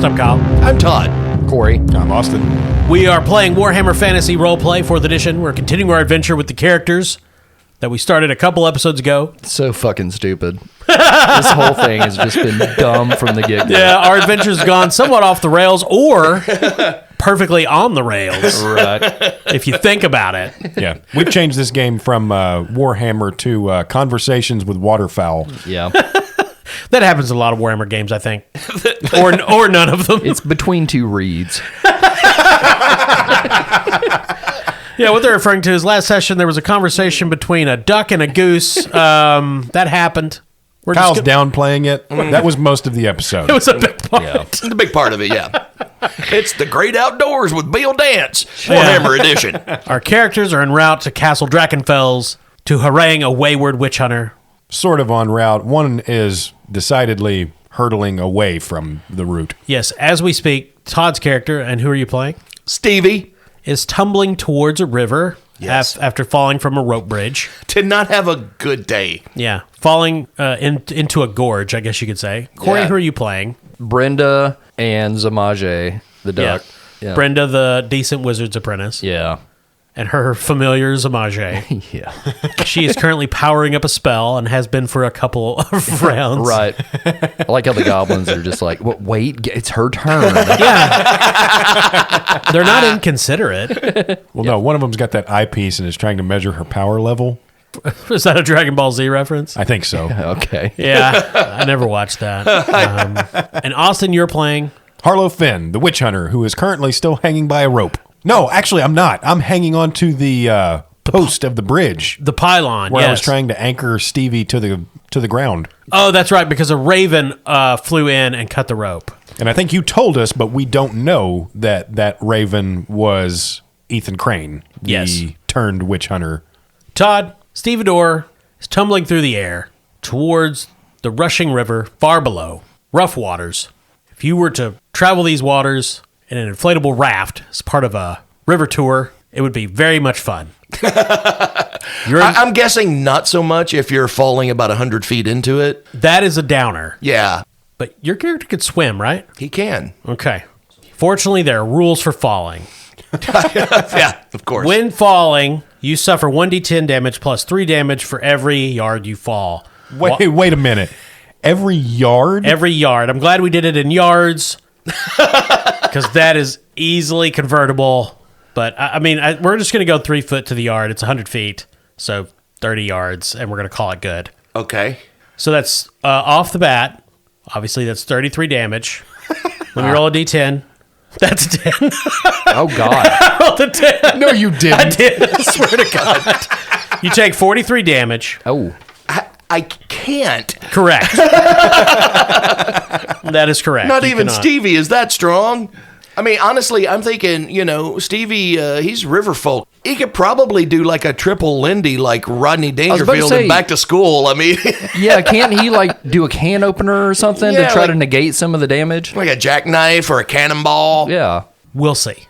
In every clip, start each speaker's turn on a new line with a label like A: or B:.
A: podcast. I'm Kyle.
B: I'm Todd.
C: Corey.
D: I'm Austin.
A: We are playing Warhammer Fantasy Roleplay 4th Edition. We're continuing our adventure with the characters that we started a couple episodes ago.
C: So fucking stupid. This whole thing has just been dumb from the get-go.
A: Yeah, our adventure's gone somewhat off the rails or perfectly on the rails,
C: Right.
A: if you think about it.
D: Yeah, we've changed this game from Warhammer to Conversations with Waterfowl.
C: Yeah.
A: That happens in a lot of Warhammer games, I think. or none of them.
C: It's between two reeds.
A: Yeah, what they're referring to is last session there was a conversation between a duck and a goose. That happened. We're
D: Kyle's
A: just
D: downplaying it. That was most of the episode.
A: It was a big part.
C: Yeah.
B: The big part of it, yeah. It's the great outdoors with Bill Dance, Warhammer Edition.
A: Our characters are en route to Castle Drakenfels to harangue a wayward witch hunter.
D: Sort of en route. One is decidedly hurtling away from the route.
A: Yes, as we speak, Todd's character, and who are you playing,
B: Stevie
A: is tumbling towards a river after falling from a rope bridge.
B: did not have a good day.
A: Yeah, falling into a gorge, I guess you could say. Corey,
B: Yeah.
A: who are you playing?
C: Brenda and Zamaje, the duck. Yeah.
A: Brenda, the decent wizard's apprentice.
C: Yeah.
A: And her familiar Zamaje.
C: Yeah.
A: She is currently powering up a spell and has been for a couple of rounds.
C: Right. I like how the goblins are just like, wait, it's her turn.
A: Yeah. They're not inconsiderate.
D: Well, no, one of them's got that eyepiece and is trying to measure her power level.
A: Is that a Dragon Ball Z reference?
D: I think so.
C: Okay.
A: Yeah, I never watched that. And Austin, you're playing?
D: Harlow Finn, the witch hunter, who is currently still hanging by a rope. No, actually, I'm not. I'm hanging on to the post of the bridge
A: The pylon,
D: where
A: yes.
D: I was trying to anchor Stevie to the ground.
A: Oh, that's right, because a raven flew in and cut the rope.
D: And I think you told us, but we don't know that raven was Ethan Crane, the
A: Yes.
D: turned witch hunter.
A: Todd, stevedore is tumbling through the air towards the rushing river far below, rough waters. If you were to travel these waters in an inflatable raft as part of a river tour, it would be very much fun.
B: I'm guessing not so much if you're falling about 100 feet into it.
A: That is a downer.
B: Yeah,
A: But your character could swim, right?
B: he can.
A: Okay. Fortunately, there are rules for falling.
B: Yeah, of course.
A: When falling, you suffer 1d10 damage plus 3 damage for every yard you fall.
D: Wait a minute. Every yard?
A: Every yard. I'm glad we did it in yards because that is easily convertible. But I mean, we're just going to go 3 foot to the yard. It's 100 feet, so 30 yards, and we're going to call it good.
B: Okay.
A: So that's off the bat. Obviously, that's 33 damage. Let me roll a d10. That's a 10.
C: Oh, God.
A: I rolled a 10.
D: No, you didn't.
A: I did. I swear to God. You take 43 damage.
C: Oh.
B: I can't.
A: Correct. That is correct.
B: Not
A: You
B: even
A: cannot.
B: Stevie is that strong. I mean, honestly, I'm thinking, Stevie, he's river folk. He could probably do like a triple Lindy like Rodney
C: about to
B: Dangerfield
C: say-
B: in Back to School. I mean,
C: Yeah, can't he, do a can opener or something
B: Yeah,
C: to try to
B: like-
C: negate some of the damage?
B: like a jackknife or a cannonball.
C: Yeah.
A: We'll see.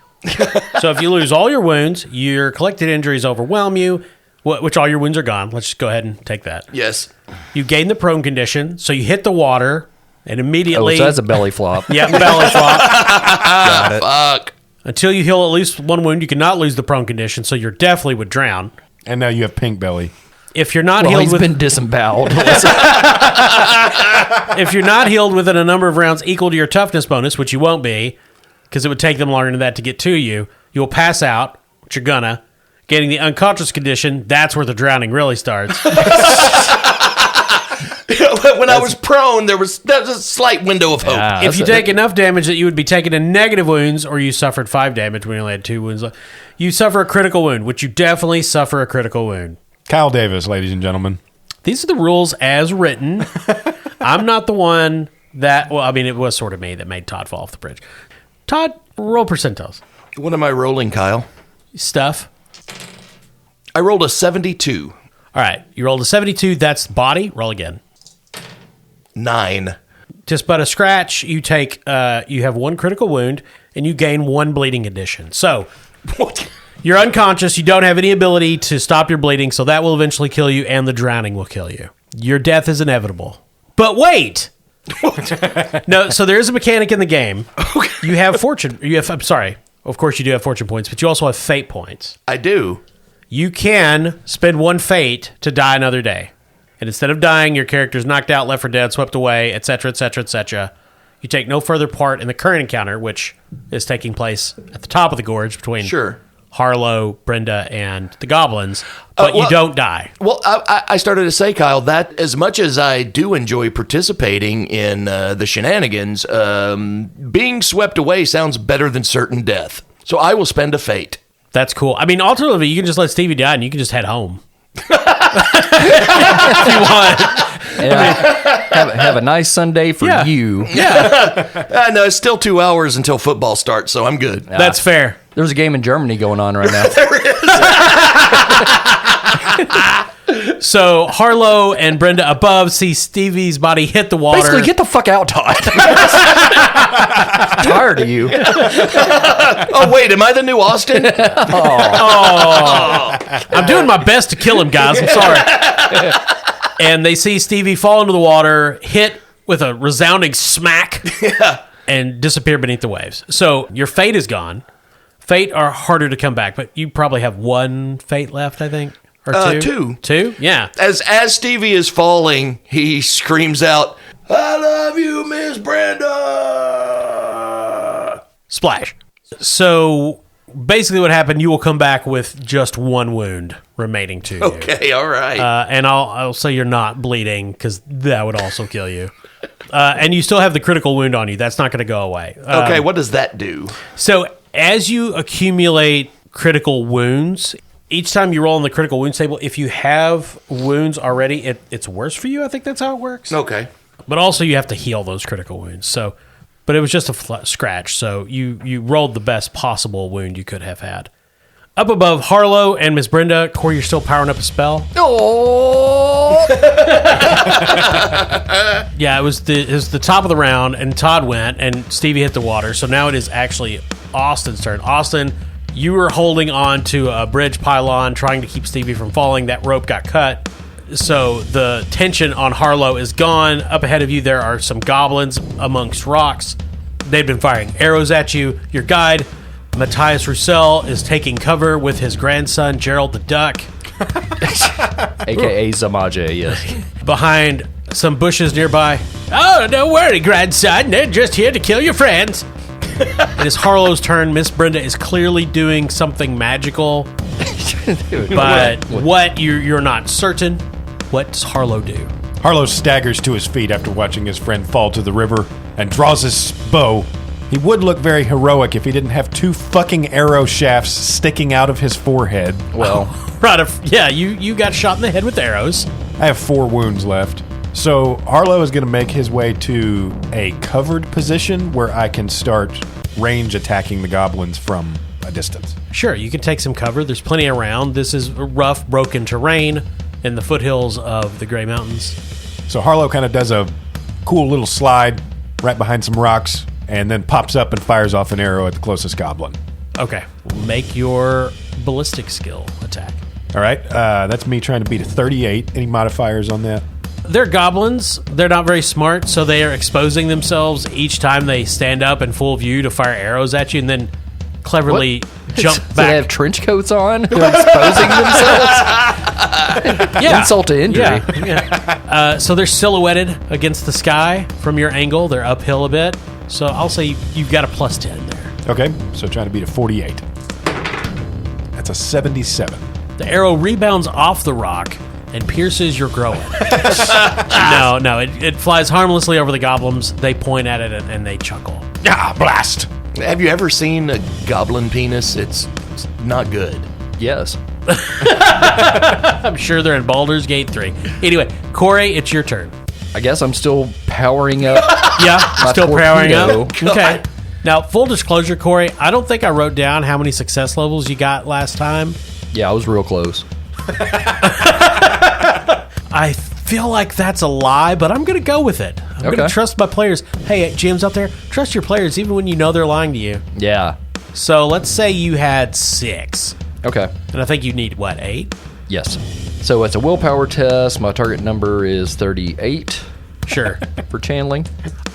A: So if you lose all your wounds, your collected injuries overwhelm you, which all your wounds are gone. Let's just go ahead and take that.
B: Yes.
A: You gain the prone condition, so you hit the water and
C: Oh,
A: immediately...
C: so that's a belly flop.
A: Yeah, belly flop.
C: Got it.
B: Fuck.
A: Until you heal at least one wound, you cannot lose the prone condition, so you're definitely would drown.
D: And now you have pink belly.
A: If you're not
C: Well,
A: healed
C: he's
A: with...
C: been disemboweled.
A: If you're not healed within a number of rounds equal to your toughness bonus, which you won't be, because it would take them longer than that to get to you, you'll pass out, which you're gonna. Getting the unconscious condition, that's where the drowning really starts.
B: When I was prone, there was a slight window of hope.
C: Yeah.
A: If you take enough damage that you would be taken in negative wounds, or you suffered 5 damage when you only had 2 wounds left, you suffer a critical wound, which you definitely suffer a critical wound.
D: Kyle Davis, ladies and gentlemen.
A: These are the rules as written. I'm not the one that... Well, I mean, it was sort of me that made Todd fall off the bridge. Todd, roll percentiles.
B: What am I rolling, Kyle?
A: Stuff.
B: I rolled a 72.
A: All right, you rolled a 72. That's body. Roll again.
B: 9.
A: Just but a scratch. You take. You have 1 critical wound, and you gain 1 bleeding condition. So
B: What?
A: you're unconscious. You don't have any ability to stop your bleeding, so that will eventually kill you, and the drowning will kill you. Your death is inevitable. But wait, No, so there is a mechanic in the game. You have fortune. I'm sorry. Of course, you do have fortune points, but you also have fate points.
B: I do.
A: You can spend one fate to die another day. And instead of dying, your character's knocked out, left for dead, swept away, etc., etc., etc. You take no further part in the current encounter, which is taking place at the top of the gorge between Harlow, Brenda, and the goblins, but you don't die.
B: Well, I started to say, Kyle, that as much as I do enjoy participating in the shenanigans, being swept away sounds better than certain death. So I will spend a fate.
A: That's cool. I mean, alternatively, you can just let Stevie die and you can just head home. If you want.
C: Yeah. Have a nice Sunday for you.
A: Yeah.
B: No, it's still 2 hours until football starts, so I'm good.
A: That's fair.
C: There's a game in Germany going on right now.
A: So Harlow and Brenda above see Stevie's body hit the water.
C: Basically, get the fuck out, Todd. Tired of you.
B: Oh, wait, am I the new Austin?
A: I'm doing my best to kill him, guys. I'm sorry. And they see Stevie fall into the water, hit with a resounding smack, and disappear beneath the waves. So your fate is gone. Fate are harder to come back, but you probably have one fate left, I think. Or two?
B: Two.
A: Two? Yeah.
B: As Stevie is falling, he screams out, "I love you, Miss Brenda!"
A: Splash. So basically what happened, you will come back with just one wound remaining to you.
B: Okay, all right.
A: And I'll say you're not bleeding, because that would also kill you. And you still have the critical wound on you. That's not going to go away.
B: Okay, what does that do?
A: So as you accumulate critical wounds, each time you roll on the critical wounds table, if you have wounds already, it's worse for you. I think that's how it works.
B: Okay.
A: But also you have to heal those critical wounds. So, but it was just a scratch. So you rolled the best possible wound you could have had. Up above Harlow and Miss Brenda, Corey, you're still powering up a spell.
C: Oh.
A: Yeah, it was the top of the round, and Todd went, and Stevie hit the water. So now it is actually Austin's turn. Austin, you were holding on to a bridge pylon, trying to keep Stevie from falling. That rope got cut. So the tension on Harlow is gone. Up ahead of you, there are some goblins amongst rocks. They've been firing arrows at you. Your guide, Matthias Roussel, is taking cover with his grandson, Gerald the Duck.
C: A.K.A. Zamaje, yes.
A: Behind some bushes nearby. Oh, don't worry, grandson. They're just here to kill your friends. It is Harlow's turn. Miss Brenda is clearly doing something magical. But what you're not certain. What does Harlow do?
D: Harlow staggers to his feet after watching his friend fall to the river and draws his bow. He would look very heroic if he didn't have 2 fucking arrow shafts sticking out of his forehead.
C: Well,
A: Right. Yeah, you got shot in the head with arrows.
D: I have 4 wounds left. So Harlow is going to make his way to a covered position where I can start range attacking the goblins from a distance.
A: Sure, you can take some cover. There's plenty around. This is rough, broken terrain in the foothills of the Grey Mountains.
D: So Harlow kind of does a cool little slide right behind some rocks and then pops up and fires off an arrow at the closest goblin.
A: Okay, make your ballistic skill attack.
D: All right, that's me trying to beat a 38. Any modifiers on that?
A: They're goblins. They're not very smart, so they are exposing themselves each time they stand up in full view to fire arrows at you, and then cleverly jump
C: do
A: back.
C: they have trench coats on? They're exposing themselves?
A: Yeah.
C: Insult to injury.
A: Yeah. So they're silhouetted against the sky from your angle. They're uphill a bit. So I'll say you've got a plus 10 there.
D: Okay, so trying to beat a 48. That's a 77.
A: The arrow rebounds off the rock and pierces your groin. No, it flies harmlessly over the goblins. They point at it and they chuckle.
D: Ah, blast!
B: Have you ever seen a goblin penis? It's not good.
C: Yes.
A: I'm sure they're in Baldur's Gate 3. Anyway, Corey, it's your turn.
C: I guess I'm still powering up.
A: Yeah,
C: My
A: still powering
C: torpedo.
A: up. Okay. Now, full disclosure, Corey, I don't think I wrote down how many success levels you got last time.
C: Yeah, I was real close.
A: I feel like that's a lie, but I'm going to go with it. I'm going to trust my players. Hey, GMs out there, trust your players even when you know they're lying to you.
C: Yeah.
A: So let's say you had 6.
C: Okay.
A: And I think you need, 8?
C: Yes. So it's a willpower test. My target number is 38.
A: Sure.
C: for channeling.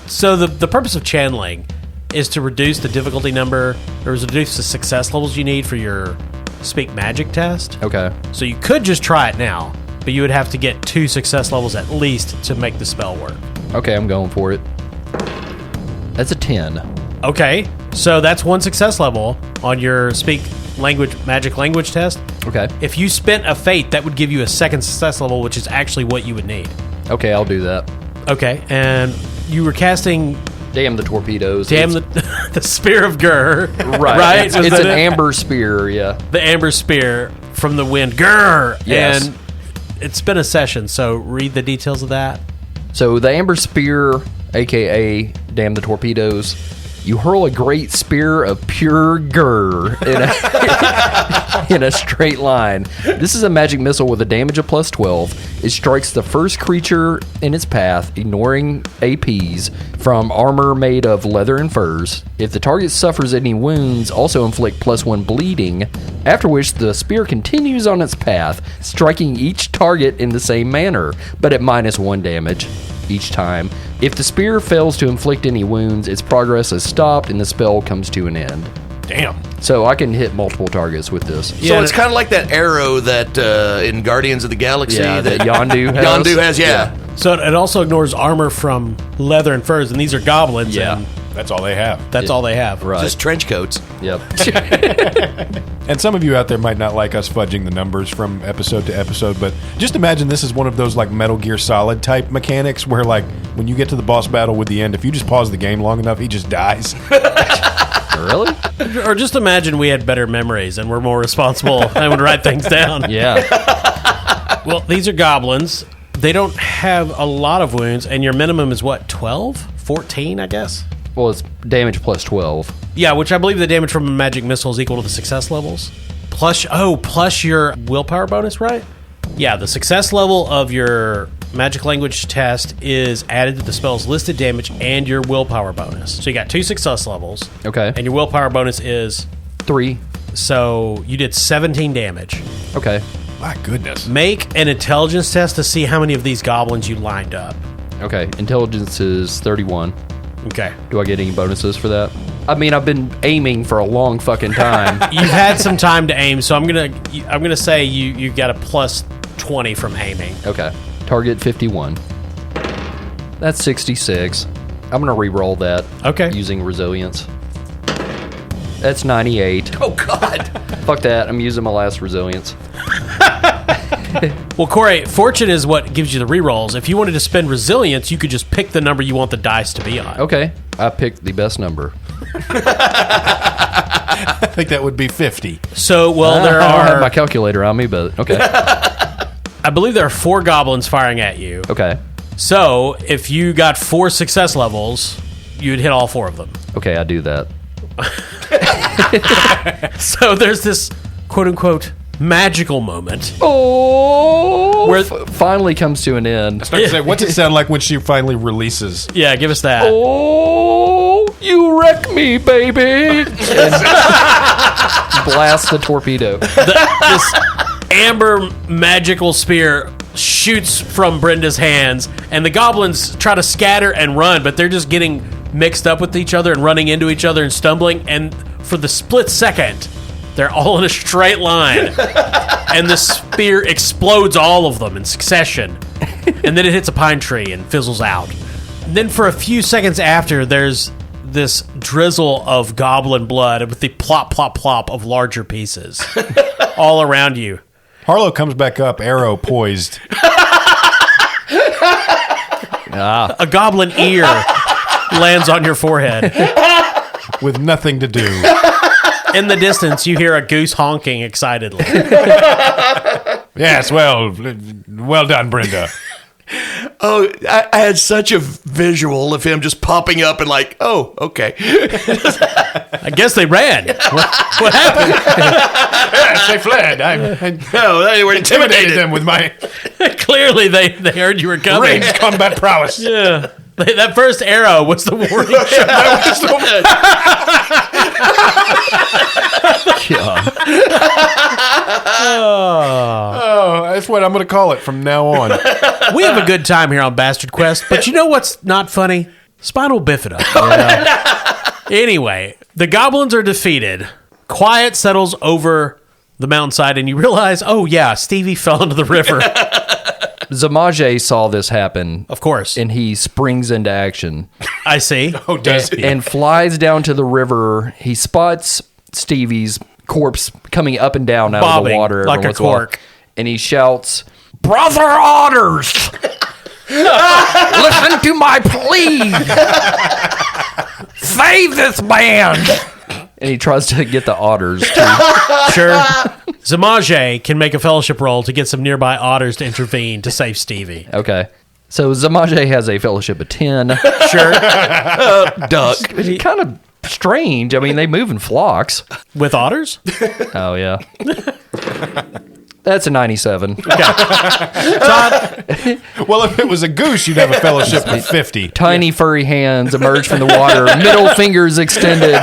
A: So the purpose of channeling is to reduce the difficulty number, or reduce the success levels you need for your speak magic test.
C: Okay.
A: So you could just try it now, but you would have to get 2 success levels at least to make the spell work.
C: Okay, I'm going for it. That's a 10.
A: Okay, so that's 1 success level on your speak magic language test.
C: Okay.
A: If you spent a fate, that would give you a 2nd success level, which is actually what you would need.
C: Okay, I'll do that.
A: Okay, and you were casting
C: Damn the torpedoes.
A: Damn the Spear of Gur.
C: Right.
A: Was
C: It's
A: that
C: an
A: it?
C: amber spear, yeah.
A: The Amber Spear from the wind. Gur!
C: Yes.
A: And it's been a session, so read the details of that.
C: So the amber spear, a.k.a. Damn the torpedoes, you hurl a great spear of pure gur in a straight line. This is a magic missile with a damage of plus 12. It strikes the first creature in its path, ignoring APs from armor made of leather and furs. If the target suffers any wounds, also inflict plus 1 bleeding, after which the spear continues on its path, striking each target in the same manner, but at minus 1 damage each time. If the spear fails to inflict any wounds, its progress is stopped and the spell comes to an end.
D: Damn.
C: So I can hit multiple targets with this.
B: So it's kind of like that arrow that in Guardians of the Galaxy
C: Yeah,
B: that
C: that Yondu has.
B: Yondu has, yeah.
A: So it also ignores armor from leather and furs, and these are goblins.
C: Yeah.
A: And
D: That's all they have.
A: that's all they have.
C: Right.
B: Just trench coats.
C: Yep.
D: And some of you out there might not like us fudging the numbers from episode to episode, but just imagine this is one of those like Metal Gear Solid type mechanics where like when you get to the boss battle with the end, if you just pause the game long enough, he just dies.
C: Really?
A: Or just imagine we had better memories and we're more responsible and would write things down.
C: Yeah.
A: Well, these are goblins. They don't have a lot of wounds, and your minimum is what, 12? 14, I guess?
C: Well, it's damage plus 12.
A: Yeah, which I believe the damage from a magic missile is equal to the success levels. Plus your willpower bonus, right? Yeah, the success level of your magic language test is added to the spell's listed damage and your willpower bonus. So you got 2 success levels.
C: Okay.
A: And your willpower bonus is...
C: 3.
A: So you did 17 damage.
C: Okay.
D: My goodness.
A: Make an intelligence test to see how many of these goblins you lined up.
C: Okay. Intelligence is 31.
A: Okay.
C: Do I get any bonuses for that? I mean, I've been aiming for a long fucking time.
A: You've had some time to aim, so I'm gonna say you got a plus 20 from aiming.
C: Okay. Target 51. That's 66. I'm gonna re-roll that.
A: Okay.
C: Using resilience. That's 98.
B: Oh, God.
C: Fuck that. I'm using my last resilience.
A: Well, Corey, fortune is what gives you the rerolls. If you wanted to spend resilience, you could just pick the number you want the dice to be on.
C: Okay. I picked the best number.
D: I think that would be 50.
A: So, well, there
C: I don't have my
A: are...
C: calculator on me, but okay.
A: I believe there are 4 goblins firing at you.
C: Okay.
A: So, if you got 4 success levels, you'd hit all 4 of them.
C: Okay, I do that.
A: So, there's this quote-unquote magical moment.
C: Oh!
A: Where-
C: finally comes to an end.
D: Start to say, what's it sound like when she finally releases?
A: Yeah, give us that.
C: Oh, you wreck me, baby! And blast the torpedo.
A: This amber magical spear shoots from Brenda's hands, and the goblins try to scatter and run, but they're just getting mixed up with each other and running into each other and stumbling, and for the split second, they're all in a straight line, and the spear explodes all of them in succession, and then it hits a pine tree and fizzles out. And then for a few seconds after, there's this drizzle of goblin blood with the plop, plop, plop of larger pieces all around you.
D: Harlow comes back up, arrow poised.
A: A goblin ear lands on your forehead.
D: With nothing to do.
A: In the distance, you hear a goose honking excitedly.
D: Yes, well done, Brenda.
B: Oh, I had such a visual of him just popping up and like, oh, okay.
A: I guess they ran. What happened?
D: Yes, they fled.
B: No, they were
D: Intimidated
B: intimidated.
D: them with my
A: Clearly, they heard you were coming.
D: ranged combat prowess.
A: Yeah. That first arrow was the warning shot.
C: God.
D: Oh, That's what I'm going to call it from now on.
A: We have a good time here on Bastard Quest, but you know what's not funny? Spinal bifida. Anyway, the goblins are defeated. Quiet settles over the mountainside, and you realize, oh yeah, Stevie fell into the river.
C: Zamaje saw this happen.
A: Of course.
C: And he springs into action.
A: I see.
D: Oh, does he?
C: And flies down to the river. He spots Stevie's corpse coming up and down out of the
A: Bobbing
C: water.
A: like
C: every
A: a
C: once in a while.
A: cork.
C: And he shouts, "Brother Otters! Listen to my plea! Save this band!" And he tries to get the otters to...
A: Sure. Zamaje can make a fellowship roll to get some nearby otters to intervene to save Stevie.
C: Okay. So Zamaje has a fellowship of 10.
A: Sure.
B: Duck.
C: It's kind of strange. I mean, they move in flocks.
A: With otters?
C: Oh, yeah. That's a 97.
A: Todd,
D: Well, if it was a goose, you'd have a fellowship of 50.
C: Tiny furry hands emerge from the water, middle fingers extended.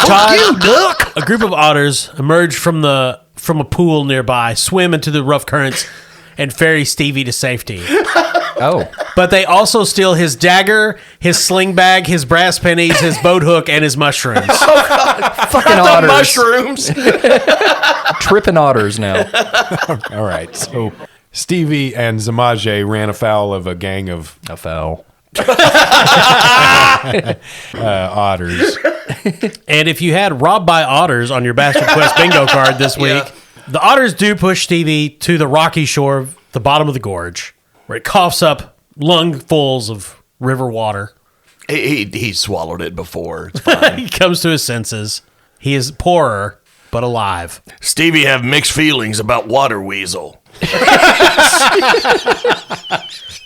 A: Todd, duck. A group of otters emerge from a pool nearby, swim into the rough currents, and ferry Stevie to safety.
C: Oh.
A: But they also steal his dagger, his sling bag, his brass pennies, his boat hook, and his mushrooms.
C: Fucking
B: The
C: otters.
B: mushrooms.
C: Tripping otters now.
D: All right. So Stevie and Zamaje ran afoul of a gang of
C: Afoul.
D: otters.
A: And if you had robbed by otters on your Bastard Quest bingo card this week,
B: Yeah.
A: the otters do push Stevie to the rocky shore of the bottom of the gorge, where it coughs up lungfuls of river water.
B: He swallowed it before. It's fine.
A: He comes to his senses. He is poorer, but alive.
B: Stevie have mixed feelings about water weasel.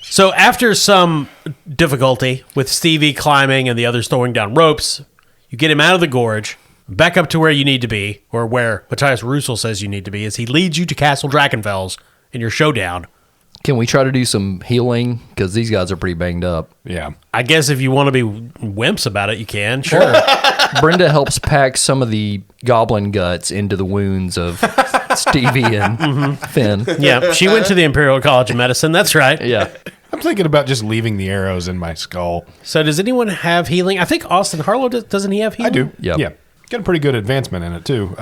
A: So after some difficulty with Stevie climbing and the others throwing down ropes, you get him out of the gorge, back up to where you need to be, or where Matthias Russell says you need to be, as he leads you to Castle Drakenfels in your showdown.
C: Can we try to do some healing? Because these guys are pretty banged up.
D: Yeah.
A: I guess if you want to be wimps about it, you can. Sure.
C: Brenda helps pack some of the goblin guts into the wounds of Stevie and Finn.
A: Yeah, she went to the Imperial College of Medicine. That's right.
C: Yeah.
D: I'm thinking about just leaving the arrows in my skull.
A: So does anyone have healing? I think Austin Harlow, doesn't he have healing?
D: I do.
C: Yep.
D: Yeah. Got a pretty good advancement in it, too.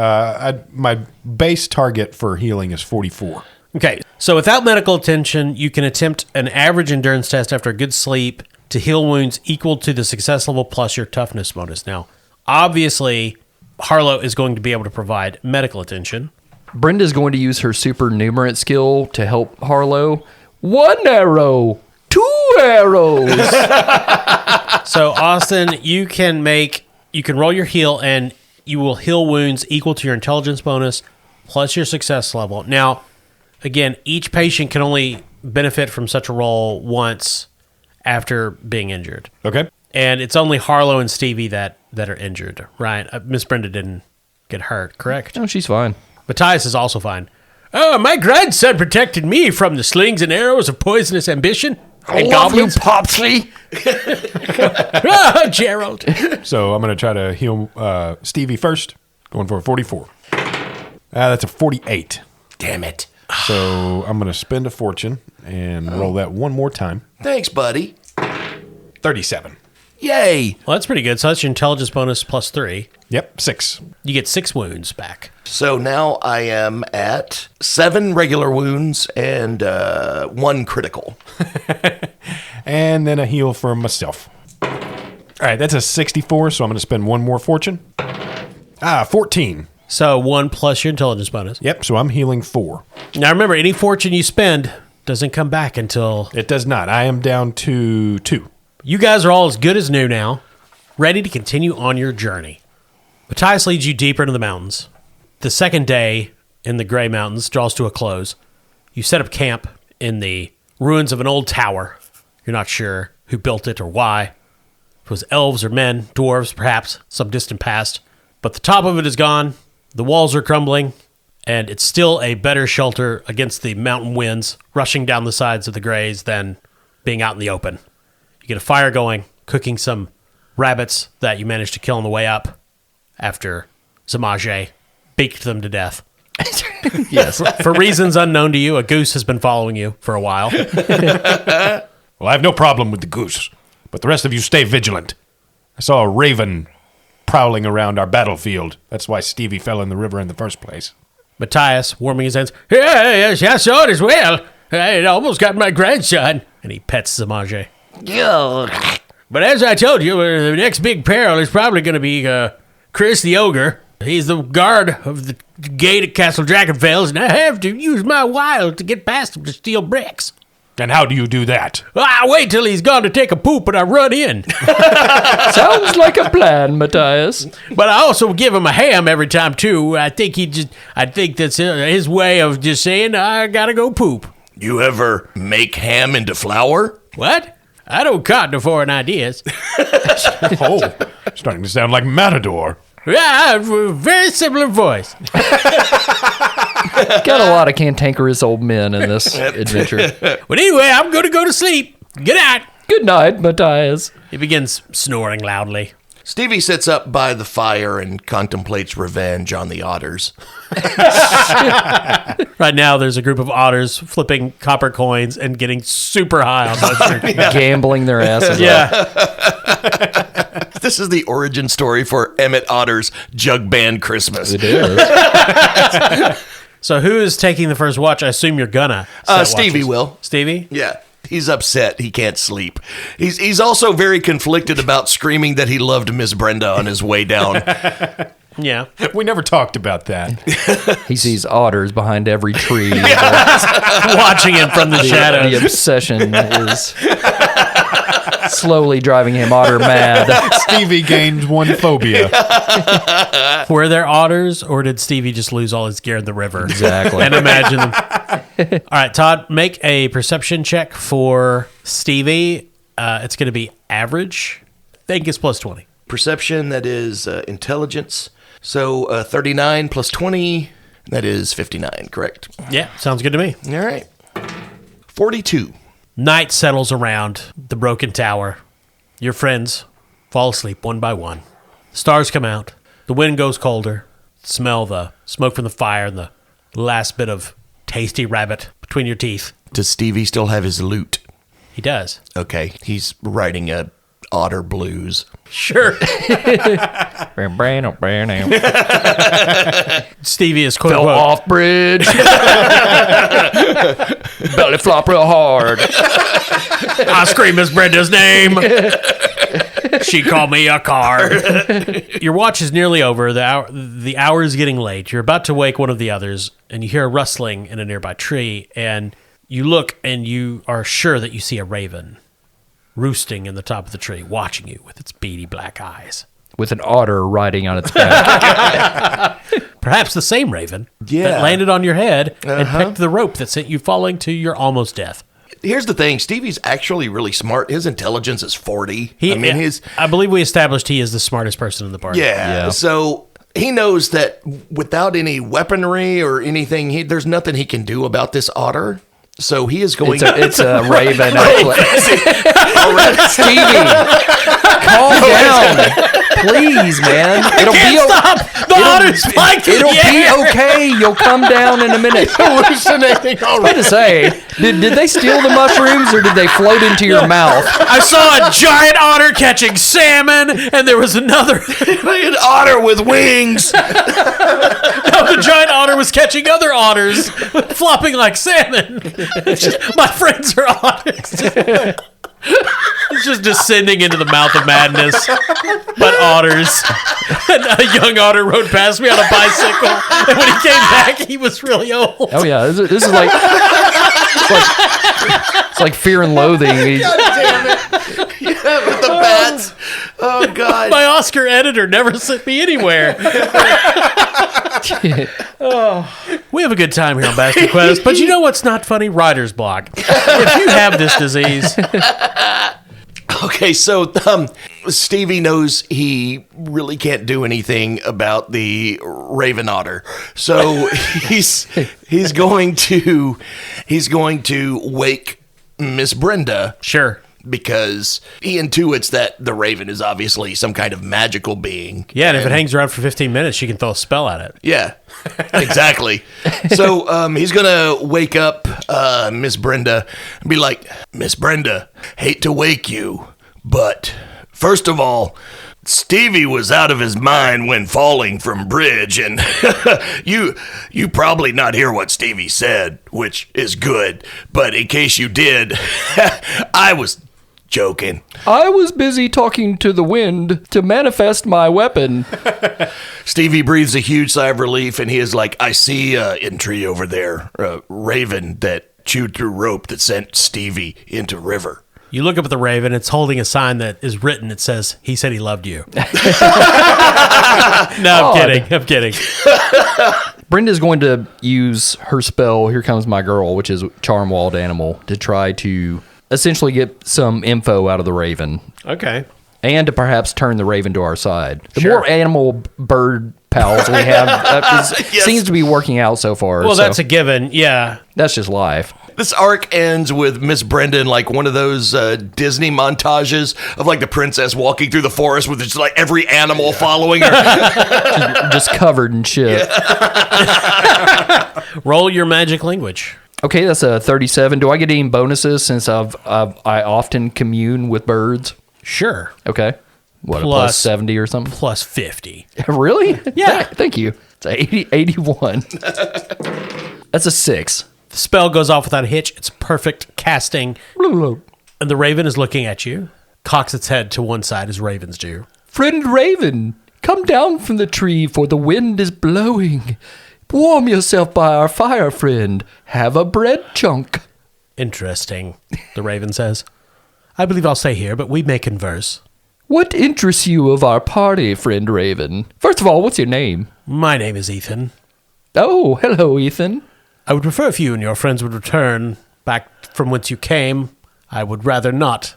D: My base target for healing is 44.
A: Okay, so without medical attention, you can attempt an average endurance test after a good sleep to heal wounds equal to the success level plus your toughness bonus. Now, obviously, Harlow is going to be able to provide medical attention.
C: Brenda's going to use her supernumerate skill to help Harlow. 1 arrow, 2 arrows.
A: So, Austin, you can roll your heal, and you will heal wounds equal to your intelligence bonus plus your success level. Now, again, each patient can only benefit from such a roll once after being injured.
D: Okay.
A: And it's only Harlow and Stevie that are injured, right? Miss Brenda didn't get hurt, correct?
C: No, she's fine.
A: Matthias is also fine. Oh, my grandson protected me from the slings and arrows of poisonous ambition and goblins.
C: Popsy.
A: Ah, Gerald.
D: So I'm going to try to heal Stevie first. Going for a 44. That's a 48.
B: Damn it.
D: So I'm going to spend a fortune and roll that one more time.
B: Thanks, buddy.
D: 37.
B: Yay.
A: Well, that's pretty good. So that's your intelligence bonus plus 3.
D: Yep, 6.
A: You get 6 wounds back.
B: So now I am at 7 regular wounds and 1 critical.
D: And then a heal for myself. All right, that's a 64, so I'm going to spend one more fortune. 14.
A: So 1 plus your intelligence bonus.
D: Yep, so I'm healing 4.
A: Now remember, any fortune you spend doesn't come back until...
D: It does not. I am down to 2.
A: You guys are all as good as new now, ready to continue on your journey. Matthias leads you deeper into the mountains. The second day in the Gray Mountains draws to a close. You set up camp in the ruins of an old tower. You're not sure who built it or why. If it was elves or men, dwarves, perhaps, some distant past. But the top of it is gone, the walls are crumbling, and it's still a better shelter against the mountain winds rushing down the sides of the Grays than being out in the open. You get a fire going, cooking some rabbits that you managed to kill on the way up after Zamaje beaked them to death.
C: Yes.
A: For reasons unknown to you, a goose has been following you for a while.
D: Well, I have no problem with the goose, but the rest of you stay vigilant. I saw a raven prowling around our battlefield. That's why Stevie fell in the river in the first place.
A: Matthias, warming his hands. Yes, I saw it as well. It almost got my grandson. And he pets Zamage. But as I told you, the next big peril is probably going to be Chris the Ogre. He's the guard of the gate at Castle Drakenfels, and I have to use my wild to get past him to steal bricks.
D: And how do you do that?
A: I wait till he's gone to take a poop and I run in.
C: Sounds like a plan, Matthias.
A: But I also give him a ham every time, too. I think that's his way of just saying, I gotta go poop.
B: You ever make ham into flour?
A: What? I don't cotton to foreign ideas.
D: Oh, starting to sound like Matador.
A: Yeah, I have a very similar voice.
C: Got a lot of cantankerous old men in this adventure.
A: But anyway, I'm going to go to sleep. Good night.
C: Good night, Matthias.
A: He begins snoring loudly.
B: Stevie sits up by the fire and contemplates revenge on the otters.
A: Right now, there's a group of otters flipping copper coins and getting super high on mustard.
C: Gambling their asses off.
A: Yeah.
B: This is the origin story for Emmett Otter's Jug Band Christmas.
C: It is.
A: So who is taking the first watch? I assume you're gonna. set
B: Stevie
A: watches.
B: will.
A: Stevie?
B: Yeah. He's upset. He can't sleep. He's also very conflicted about screaming that he loved Miss Brenda on his way down.
A: Yeah.
D: We never talked about that.
C: He sees otters behind every tree.
A: Watching him from the shadows.
C: The obsession is slowly driving him otter mad.
D: Stevie gained one phobia.
A: Were there otters, or did Stevie just lose all his gear in the river?
C: Exactly.
A: And imagine them. All right, Todd, make a perception check for Stevie. It's going to be average. I think it's plus 20.
B: Perception, that is intelligence. So 39 plus 20, that is 59, correct?
A: Yeah, sounds good to me.
B: All right. 42.
A: Night settles around the broken tower. Your friends fall asleep one by one. Stars come out. The wind goes colder. Smell the smoke from the fire and the last bit of tasty rabbit between your teeth.
B: Does Stevie still have his lute?
A: He does.
B: Okay, he's writing a otter blues.
A: Sure. Stevie is quote
C: Fell
A: unquote
C: off bridge. Belly flop real hard.
A: I scream Miss Brenda's name. She called me a card. Your watch is nearly over. The hour is getting late. You're about to wake one of the others, and you hear a rustling in a nearby tree, and you look, and you are sure that you see a raven roosting in the top of the tree, watching you with its beady black eyes.
C: With an otter riding on its back.
A: Perhaps the same raven
B: Yeah.
A: that landed on your head and pecked the rope that sent you falling to your almost death.
B: Here's the thing, Stevie's actually really smart. His intelligence is 40.
A: I believe we established he is the smartest person in the party.
B: Yeah. So he knows that without any weaponry or anything, there's nothing he can do about this otter. So he is going.
C: It's a raven. Stevie, calm down, please, man. It'll be
A: The otter's flying through
C: It'll
A: the
C: be
A: air.
C: okay. You'll come down in a minute.
B: hallucinating
C: I was about to say, did they steal the mushrooms or did they float into your mouth?
A: I saw a giant otter catching salmon, and there was another.
B: an otter with wings.
A: The giant otter was catching other otters, flopping like salmon. It's just, my friends are otters. It's just descending into the mouth of madness, but otters. And a young otter rode past me on a bicycle, and when he came back, he was really old.
C: Oh yeah, this is like it's like Fear and Loathing.
B: Damn it. Yeah, with the bats. Oh, God.
A: My Oscar editor never sent me anywhere. We have a good time here on Basket Quest, but you know what's not funny? Writer's block. If you have this disease,
B: Okay, so Stevie knows he really can't do anything about the raven otter. So he's going to wake Miss Brenda.
A: sure.
B: because he intuits that the raven is obviously some kind of magical being.
A: Yeah, and if it hangs around for 15 minutes, she can throw a spell at it.
B: Yeah, exactly. So he's going to wake up Miss Brenda and be like, Miss Brenda, hate to wake you, but first of all, Stevie was out of his mind when falling from bridge, and you probably not hear what Stevie said, which is good, but in case you did, I was joking.
C: I was busy talking to the wind to manifest my weapon.
B: Stevie breathes a huge sigh of relief, and he is like, I see in tree over there, a raven that chewed through rope that sent Stevie into river.
A: You look up at the raven, it's holding a sign that is written. It says, he said he loved you. No, I'm kidding.
C: Brenda's going to use her spell, Here Comes My Girl, which is Charm Wild Animal, to try to essentially get some info out of the raven.
A: Okay.
C: And to perhaps turn the raven to our side. The
A: Sure.
C: more animal bird pals we have,
B: Yes.
C: seems to be working out so far.
A: Well,
C: so
A: that's a given, yeah.
C: that's just life.
B: This arc ends with Miss Brenda in like one of those Disney montages of like the princess walking through the forest with just like every animal following her.
C: Just covered in shit.
A: Roll your magic language.
C: Okay, that's a 37. Do I get any bonuses since I often commune with birds?
A: Sure.
C: Okay. What, a
A: Plus-
C: plus 70 or something?
A: Plus 50.
C: Really?
A: Yeah.
C: Thank you. It's 81. That's a 6.
A: The spell goes off without a hitch. It's perfect casting. And the raven is looking at you, cocks its head to one side as ravens do.
C: Friend Raven, come down from the tree, for the wind is blowing. Warm yourself by our fire, friend. Have a bread chunk.
A: Interesting, the raven says. I believe I'll stay here, but we may converse.
C: What interests you of our party, friend Raven? First of all, what's your name?
A: My name is Ethan.
C: Oh, hello, Ethan.
A: I would prefer if you and your friends would return back from whence you came. I would rather not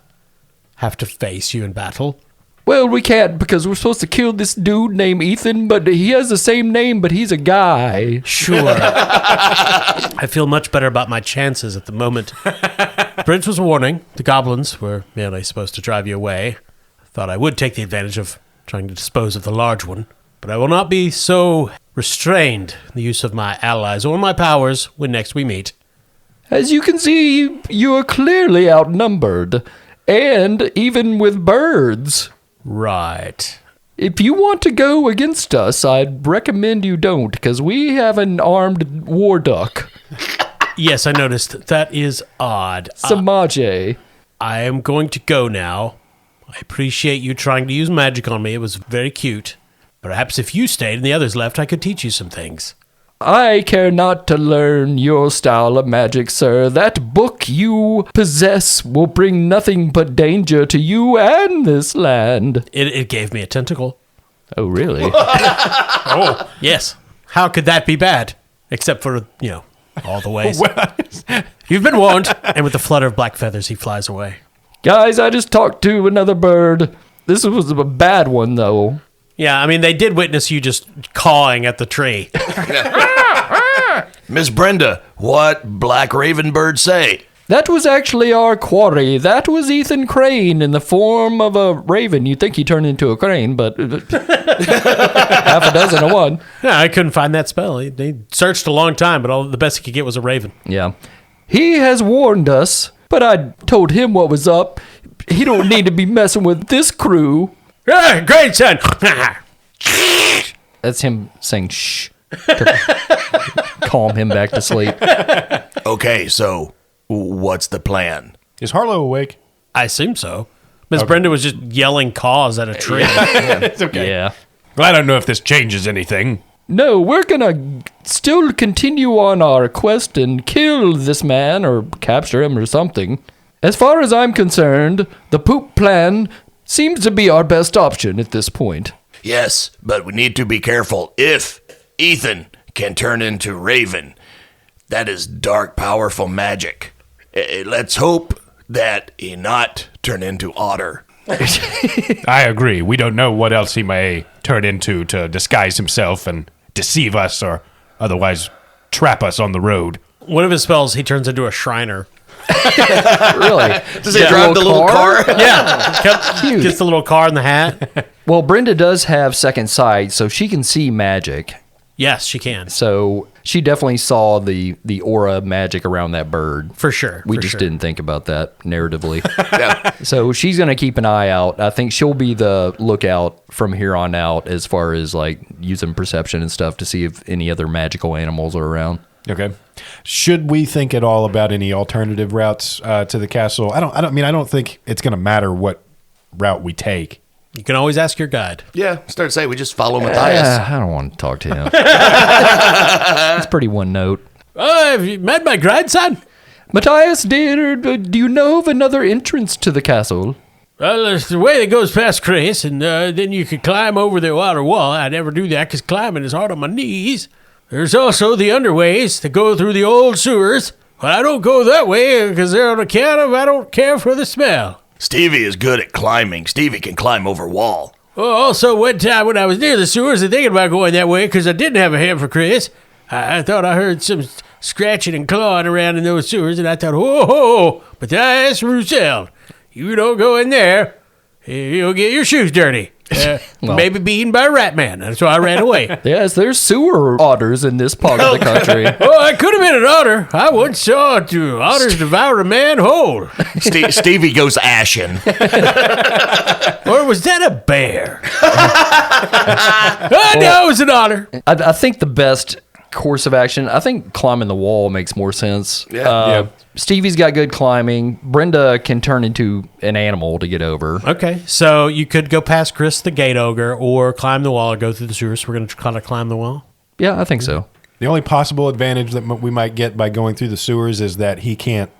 A: have to face you in battle.
C: Well, we can't because we're supposed to kill this dude named Ethan, but he has the same name, but he's a guy.
A: Sure. I feel much better about my chances at the moment. Bridge was a warning. The goblins were merely supposed to drive you away. I thought I would take the advantage of trying to dispose of the large one, but I will not be so restrained in the use of my allies or my powers when next we meet.
C: As you can see, you are clearly outnumbered, and even with birds.
A: Right.
C: If you want to go against us, I'd recommend you don't, because we have an armed war duck,
A: Yes, I noticed. That is odd.
C: Samaje.
A: I am going to go now. I appreciate you trying to use magic on me. It was very cute. Perhaps if you stayed and the others left, I could teach you some things.
C: I care not to learn your style of magic, sir. That book you possess will bring nothing but danger to you and this land.
A: It gave me a tentacle.
C: Oh, really?
A: Oh, yes. How could that be bad? Except for, all the ways. You've been warned. And with a flutter of black feathers, he flies away.
C: Guys, I just talked to another bird. This was a bad one, though.
A: Yeah, I mean, they did witness you just cawing at the tree.
B: Miss Brenda, what Black Raven bird say?
C: That was actually our quarry. That was Ethan Crane in the form of a raven. You'd think he turned into a crane, but half a dozen of one.
A: Yeah, I couldn't find that spell. He searched a long time, but the best he could get was a raven.
C: Yeah. He has warned us, but I told him what was up. He don't need to be messing with this crew.
A: Ah, great, son.
C: That's him saying shh to calm him back to sleep.
B: Okay, so what's the plan?
D: Is Harlow awake?
A: I assume so. Miss Brenda was just yelling caws at a tree.
D: It's okay.
C: Yeah.
D: Well, I don't know if this changes anything.
C: No, we're gonna still continue on our quest and kill this man or capture him or something. As far as I'm concerned, the poop plan seems to be our best option at this point.
B: Yes, but we need to be careful. If Ethan can turn into Raven, that is dark, powerful magic. Let's hope that he not turn into Otter.
D: I agree. We don't know what else he may turn into to disguise himself and deceive us or otherwise trap us on the road.
A: One of his spells, he turns into a Shriner.
C: Really?
B: Does it drive the little car?
A: Yeah.
C: Cute.
A: Gets the little car in the hat.
C: Well, Brenda does have second sight, so she can see magic.
A: Yes, she can.
C: So she definitely saw the aura magic around that bird.
A: For sure.
C: We
A: for
C: just
A: sure.
C: didn't think about that narratively.
B: Yeah.
C: So she's going to keep an eye out. I think she'll be the lookout from here on out as far as like using perception and stuff to see if any other magical animals are around.
D: Okay. Should we think at all about any alternative routes to the castle? I don't think it's going to matter what route we take.
A: You can always ask your guide.
B: Yeah. Start to say we just follow Matthias.
C: I don't want to talk to him. It's pretty one note.
A: Have you met my grandson?
C: Matthias, dear, do you know of another entrance to the castle?
A: Well, there's the way that goes past Chris, and then you can climb over the outer wall. I never do that because climbing is hard on my knees. There's also the underways that go through the old sewers, but I don't go that way because they're on account of I don't care for the smell.
B: Stevie is good at climbing. Stevie can climb over wall.
A: Oh, also, one time when I was near the sewers and thinking about going that way because I didn't have a hand for Chris, I thought I heard some scratching and clawing around in those sewers, and I thought, whoa, Matthias Roussel, you don't go in there. You'll get your shoes dirty. Maybe be eaten by a rat man. And so I ran away.
C: Yes, there's sewer otters in this part of the country.
A: Oh, I could have been an otter. I once saw two otters devour a man whole.
B: Stevie goes ashen.
A: Or was that a bear? No, it was an otter.
C: I think the best course of action, I think climbing the wall makes more sense.
B: Yeah.
C: Stevie's got good climbing. Brenda can turn into an animal to get over.
A: Okay, so you could go past Chris the gate ogre or climb the wall or go through the sewers. We're going to kind of climb the wall.
C: Yeah, I think so.
D: The only possible advantage that we might get by going through the sewers is that he can't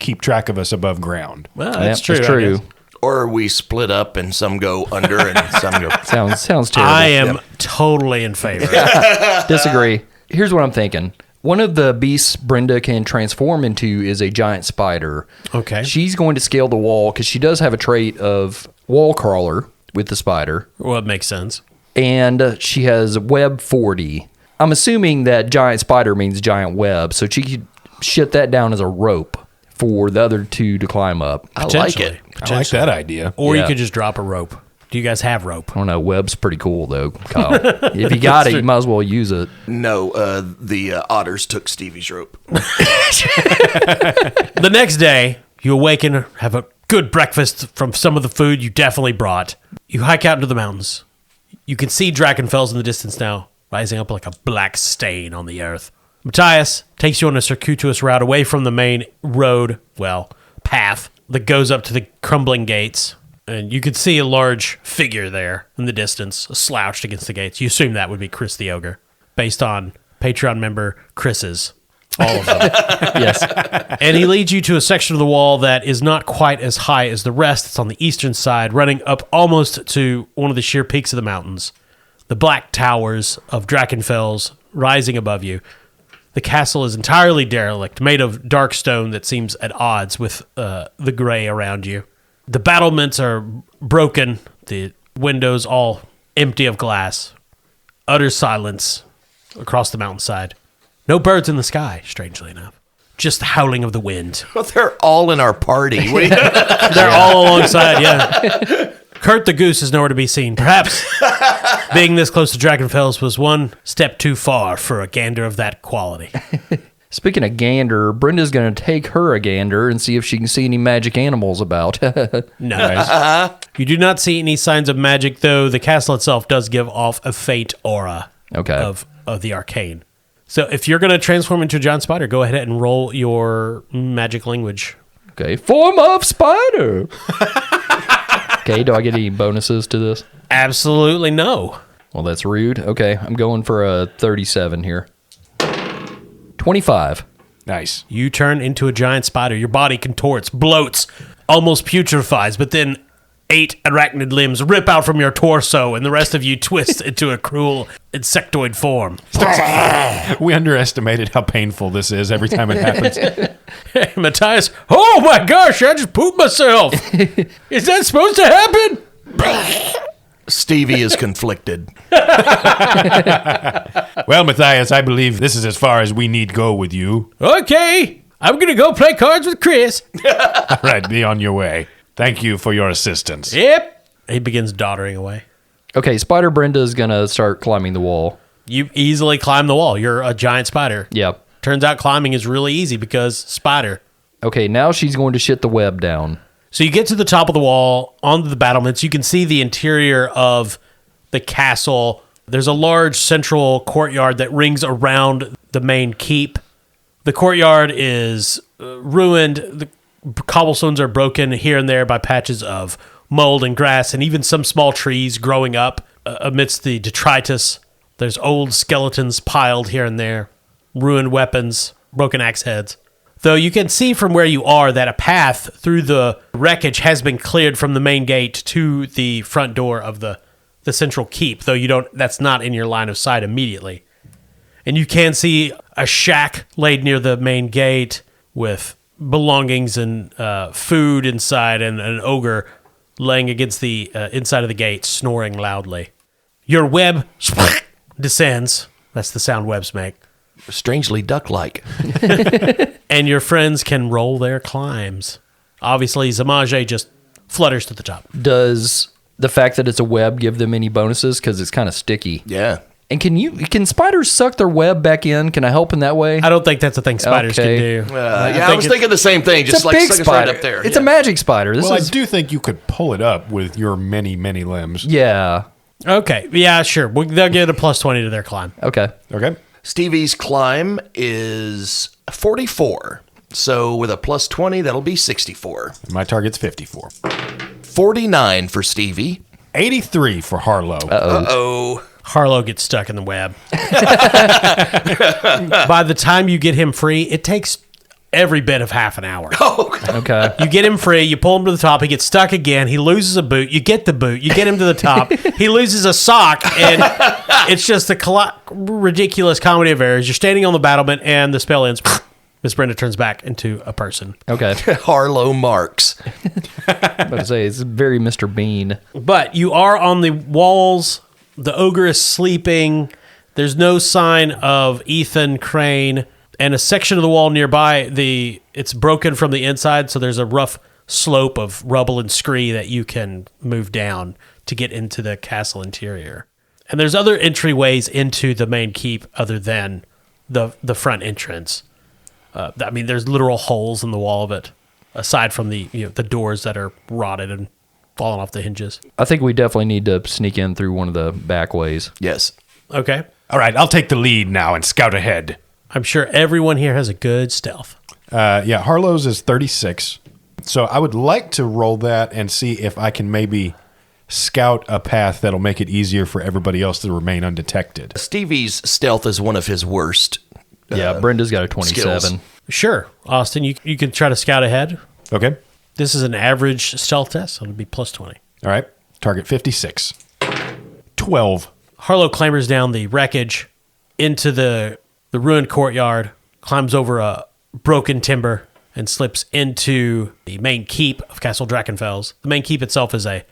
D: keep track of us above ground.
A: Well, that's
C: Yep,
A: true.
C: that's
A: I
C: true.
A: guess.
B: Or we split up and some go under and some go...
C: Sounds terrible.
A: I am totally in favor.
C: Disagree. Here's what I'm thinking. One of the beasts Brenda can transform into is a giant spider.
A: Okay.
C: She's going to scale the wall because she does have a trait of wall crawler with the spider.
A: Well, it makes sense.
C: And she has web 40. I'm assuming that giant spider means giant web, so she could shut that down as a rope for the other two to climb up.
B: I like
A: Potentially.
B: it.
D: I like that idea.
A: Or you
C: Yeah.
A: could just drop a rope. Do you guys have rope?
C: I don't know. Web's pretty cool, though, Kyle. If you got it, you might as well use it.
B: No, the otters took Stevie's rope.
A: The next day, you awaken, have a good breakfast from some of the food you definitely brought. You hike out into the mountains. You can see Drakenfels in the distance now, rising up like a black stain on the earth. Matthias takes you on a circuitous route away from the main road, path that goes up to the crumbling gates. And you could see a large figure there in the distance, slouched against the gates. You assume that would be Chris the Ogre, based on Patreon member Chris's. All of them.
C: Yes.
A: And he leads you to a section of the wall that is not quite as high as the rest. It's on the eastern side, running up almost to one of the sheer peaks of the mountains. The black towers of Drakenfels rising above you. The castle is entirely derelict, made of dark stone that seems at odds with the gray around you. The battlements are broken, the windows all empty of glass. Utter silence across the mountainside. No birds in the sky, strangely enough. Just the howling of the wind.
B: Well, they're all in our party. What do you-
A: They're all alongside, yeah. Kurt the goose is nowhere to be seen. Perhaps being this close to Drakenfels was one step too far for a gander of that quality.
C: Speaking of gander, Brenda's going to take her a gander and see if she can see any magic animals about.
A: No. You do not see any signs of magic, though the castle itself does give off a faint aura of the arcane. So if you're going to transform into a giant spider, go ahead and roll your magic language.
C: Okay, form of spider. Okay, do I get any bonuses to this?
A: Absolutely no.
C: Well, that's rude. Okay, I'm going for a 37 here. 25.
D: Nice.
A: You turn into a giant spider. Your body contorts, bloats, almost putrefies, but then 8 arachnid limbs rip out from your torso, and the rest of you twist into a cruel insectoid form.
D: We underestimated how painful this is every time it happens.
A: Hey, Matthias, oh my gosh, I just pooped myself. Is that supposed to happen?
B: Stevie is conflicted.
D: Well, Matthias, I believe this is as far as we need go with you.
A: Okay. I'm going to go play cards with Chris.
D: All right, be on your way. Thank you for your assistance.
A: Yep. He begins doddering away.
C: Okay, Spider Brenda is going to start climbing the wall.
A: You easily climb the wall. You're a giant spider.
C: Yep.
A: Turns out climbing is really easy because spider.
C: Okay, now she's going to shit the web down.
A: So you get to the top of the wall, onto the battlements. You can see the interior of the castle. There's a large central courtyard that rings around the main keep. The courtyard is ruined. The cobblestones are broken here and there by patches of mold and grass and even some small trees growing up amidst the detritus. There's old skeletons piled here and there, ruined weapons, broken axe heads. Though you can see from where you are that a path through the wreckage has been cleared from the main gate to the front door of the central keep, though that's not in your line of sight immediately. And you can see a shack laid near the main gate with belongings and food inside and an ogre laying against the inside of the gate, snoring loudly. Your web descends. That's the sound webs make.
B: Strangely duck-like.
A: And your friends can roll their climbs. Obviously, Zamage just flutters to the top.
C: Does the fact that it's a web give them any bonuses? Because it's kind of sticky.
B: Yeah.
C: And can spiders suck their web back in? Can I help in that way?
A: I don't think that's a thing spiders can do.
B: I was thinking the same thing. Just
C: It's a
B: like
C: big
B: suck us
C: spider.
B: right up there.
C: It's a magic spider.
D: Well, I do think you could pull it up with your many, many limbs.
C: Yeah.
A: Okay. Yeah, sure. They'll get a plus 20 to their climb.
C: Okay.
D: Okay.
B: Stevie's climb is 44. So with a plus 20, that'll be 64.
D: My target's 54.
B: 49 for Stevie.
D: 83 for Harlow.
B: Uh-oh.
A: Harlow gets stuck in the web. By the time you get him free, it takes every bit of half an hour.
C: Okay.
A: You get him free, you pull him to the top, he gets stuck again, he loses a boot, you get the boot, you get him to the top, he loses a sock, and it's just a ridiculous comedy of errors. You're standing on the battlement, and the spell ends. Miss Brenda turns back into a person.
C: Okay.
B: Harlow Marks.
C: About to say, it's very Mr. Bean.
A: But you are on the walls. The ogre is sleeping. There's no sign of Ethan Crane. And a section of the wall nearby, it's broken from the inside, so there's a rough slope of rubble and scree that you can move down to get into the castle interior. And there's other entryways into the main keep other than the front entrance. I mean, there's literal holes in the wall of it, aside from the doors that are rotted and falling off the hinges.
C: I think we definitely need to sneak in through one of the back ways.
B: Yes.
A: Okay.
D: All right, I'll take the lead now and scout ahead.
A: I'm sure everyone here has a good stealth.
D: Yeah, Harlow's is 36. So I would like to roll that and see if I can maybe scout a path that'll make it easier for everybody else to remain undetected.
B: Stevie's stealth is one of his worst.
C: Yeah, Brenda's got a 27.
B: skills.
A: Sure. Austin, you can try to scout ahead.
D: Okay.
A: This is an average stealth test, so it'll be plus 20.
D: All right. Target 56. 12.
A: Harlow clambers down the wreckage into the ruined courtyard, climbs over a broken timber, and slips into the main keep of Castle Drachenfels. The main keep itself is a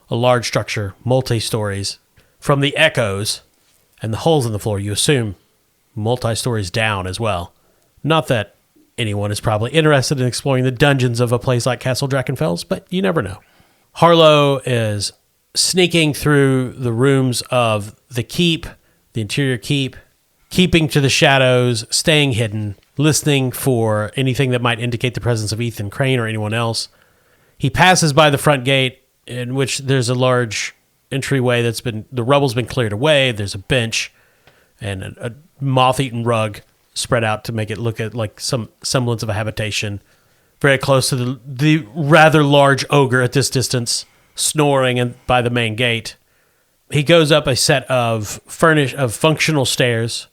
A: large structure, multi-stories. From the echoes and the holes in the floor, you assume multi-stories down as well. Not that anyone is probably interested in exploring the dungeons of a place like Castle Drachenfels, but you never know. Harlow is sneaking through the rooms of the keep, the interior keep, keeping to the shadows, staying hidden, listening for anything that might indicate the presence of Ethan Crane or anyone else. He passes by the front gate, in which there's a large entryway the rubble's been cleared away. There's a bench and a moth-eaten rug spread out to make it look like some semblance of a habitation. Very close to the rather large ogre at this distance, snoring by the main gate. He goes up a set of functional stairs,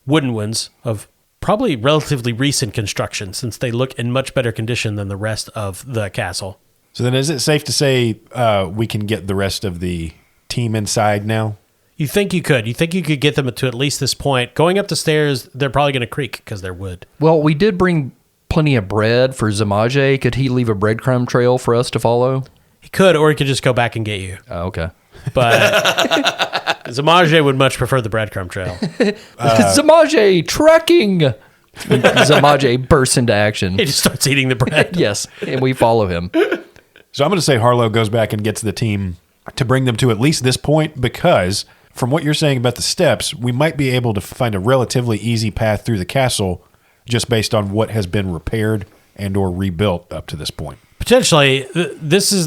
A: wooden ones, of probably relatively recent construction, since they look in much better condition than the rest of the castle.
D: So then is it safe to say we can get the rest of the team inside now?
A: You think you could. You think you could get them to at least this point. Going up the stairs, they're probably going to creak because they're wood.
C: Well, we did bring plenty of bread for Zamage. Could he leave a breadcrumb trail for us to follow?
A: He could, or he could just go back and get you.
C: Oh, okay.
A: But Zamage would much prefer the breadcrumb trail.
C: Zamage, trekking! Zamaje bursts into action.
A: He just starts eating the bread.
C: Yes, and we follow him.
D: So I'm going to say Harlow goes back and gets the team to bring them to at least this point, because from what you're saying about the steps, we might be able to find a relatively easy path through the castle just based on what has been repaired and or rebuilt up to this point.
A: Potentially, this is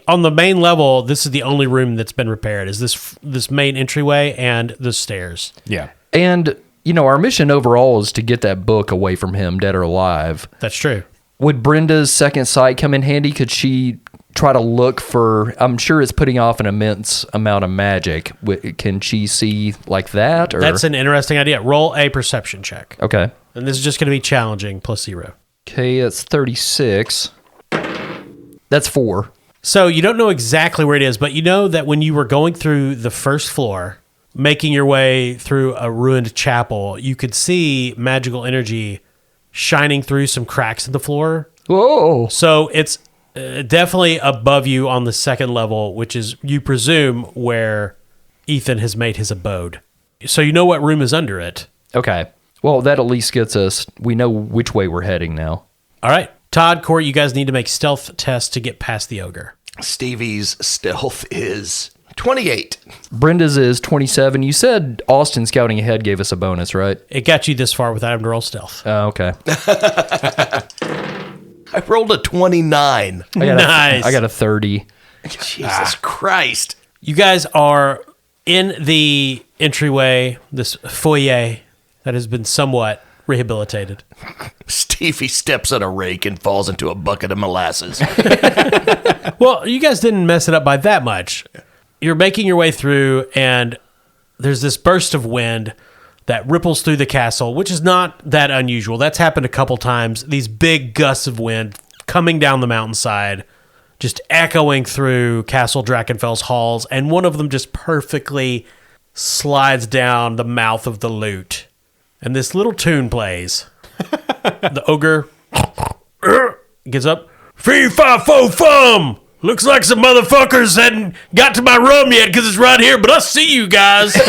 A: on the main level, this is the only room that's been repaired, is this main entryway and the stairs.
D: Yeah.
C: And, our mission overall is to get that book away from him, dead or alive.
A: That's true.
C: Would Brenda's second sight come in handy? Could she try to look for, I'm sure it's putting off an immense amount of magic. Can she see like that? Or?
A: That's an interesting idea. Roll a perception check.
C: Okay.
A: And this is just going to be challenging, +0.
C: Okay, that's 36. That's 4.
A: So you don't know exactly where it is, but you know that when you were going through the first floor, making your way through a ruined chapel, you could see magical energy shining through some cracks in the floor.
C: Whoa.
A: So it's definitely above you on the second level, which is, you presume, where Ethan has made his abode. So you know what room is under it.
C: Okay. Well, that at least gets us, we know which way we're heading now.
A: All right. Todd, Court, you guys need to make stealth tests to get past the ogre.
B: Stevie's stealth is 28.
C: Brenda's is 27. You said Austin scouting ahead gave us a bonus, right?
A: It got you this far without having to roll stealth.
C: Oh, okay.
B: I rolled a 29.
A: Nice.
C: I got a 30.
B: Jesus Christ.
A: You guys are in the entryway, this foyer that has been somewhat rehabilitated.
B: Stevie steps on a rake and falls into a bucket of molasses.
A: Well, you guys didn't mess it up by that much. You're making your way through, and there's this burst of wind that ripples through the castle, which is not that unusual. That's happened a couple times. These big gusts of wind coming down the mountainside, just echoing through Castle Drakenfell's halls, and one of them just perfectly slides down the mouth of the lute. And this little tune plays. The ogre gets up. Fee, fi, fo, fum! Looks like some motherfuckers hadn't got to my rum yet because it's right here, but I see you guys. You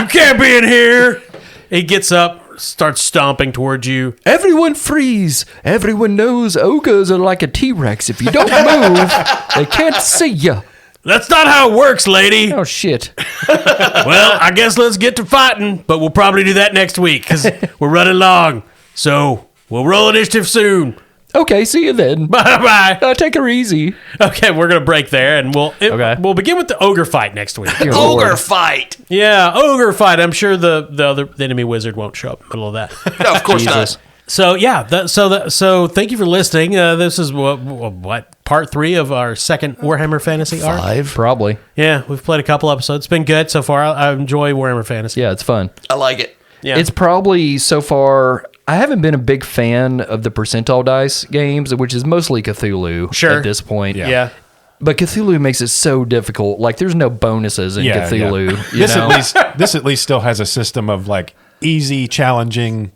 A: can't be in here. He gets up, starts stomping towards you.
C: Everyone freeze. Everyone knows ogres are like a T-Rex. If you don't move, they can't see you.
A: That's not how it works, lady.
C: Oh, shit.
A: Well, I guess let's get to fighting, but we'll probably do that next week because we're running long. So we'll roll initiative soon.
C: Okay, see you then.
A: Bye-bye.
C: Take her easy.
A: Okay, we're going to break there, and we'll begin with the ogre fight next week.
C: Dear
B: Ogre
C: Lord.
B: fight.
A: Yeah, ogre fight. I'm sure the enemy wizard won't show up in the middle of that.
B: No, of course
C: Jesus.
B: not.
A: So yeah, so thank you for listening. This is what part 3 of our second Warhammer Fantasy arc.
B: 5.
C: Probably.
A: Yeah, we've played a couple episodes. It's been good so far. I enjoy Warhammer Fantasy.
C: Yeah, it's fun.
B: I like it.
A: Yeah,
C: It's probably so far. I haven't been a big fan of the percentile dice games, which is mostly Cthulhu
A: Sure.
C: at this point.
A: yeah.
C: But Cthulhu makes it so difficult. Like, there's no bonuses in Cthulhu. You know?
D: This at least still has a system of like easy, challenging,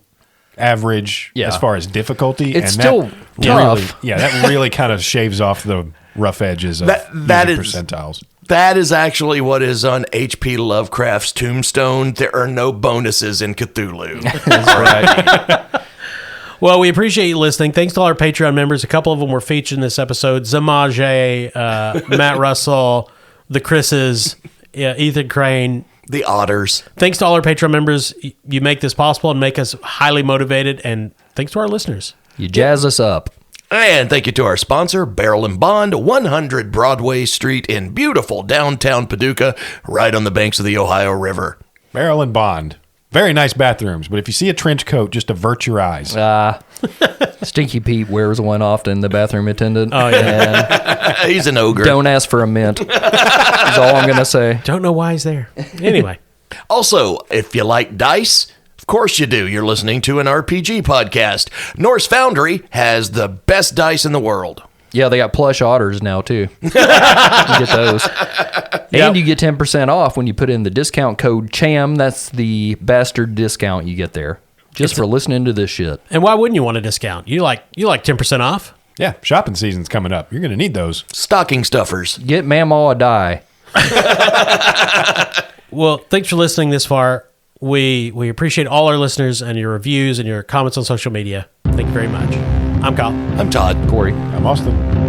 D: average
C: Yeah.
D: as far as difficulty.
C: It's
D: and
C: still
D: that
C: tough.
D: Really, that really kind of shaves off the rough edges of
B: That
D: using
B: is-
D: percentiles.
B: That is actually what is on H.P. Lovecraft's tombstone. There are no bonuses in Cthulhu.
C: That's right.
A: Well, we appreciate you listening. Thanks to all our Patreon members. A couple of them were featured in this episode. Zamaje, Matt Russell, the Chris's, Ethan Crane.
B: The otters.
A: Thanks to all our Patreon members. You make this possible and make us highly motivated. And thanks to our listeners.
C: You jazz us up.
B: And thank you to our sponsor, Barrel and Bond, 100 Broadway Street in beautiful downtown Paducah, right on the banks of the Ohio River.
D: Barrel and Bond. Very nice bathrooms, but if you see a trench coat, just avert your eyes.
C: Stinky Pete wears one often, the bathroom attendant.
A: Oh, yeah.
C: And
B: He's an ogre.
C: don't ask for a mint. That's all I'm going to say.
A: Don't know why he's there. Anyway.
B: Also, if you like dice, of course you do. You're listening to an RPG podcast. Norse Foundry has the best dice in the world.
C: Yeah, they got plush otters now, too. You get those. And you get 10% off when you put in the discount code CHAM. That's the bastard discount you get there. Just for listening to this shit.
A: And why wouldn't you want a discount? You like 10% off?
D: Yeah, shopping season's coming up. You're going to need those.
B: Stocking stuffers.
C: Get Mamaw a die.
A: Well, thanks for listening this far. We appreciate all our listeners and your reviews and your comments on social media. Thank you very much. I'm Kyle.
B: I'm Todd.
C: Corey.
D: I'm Austin.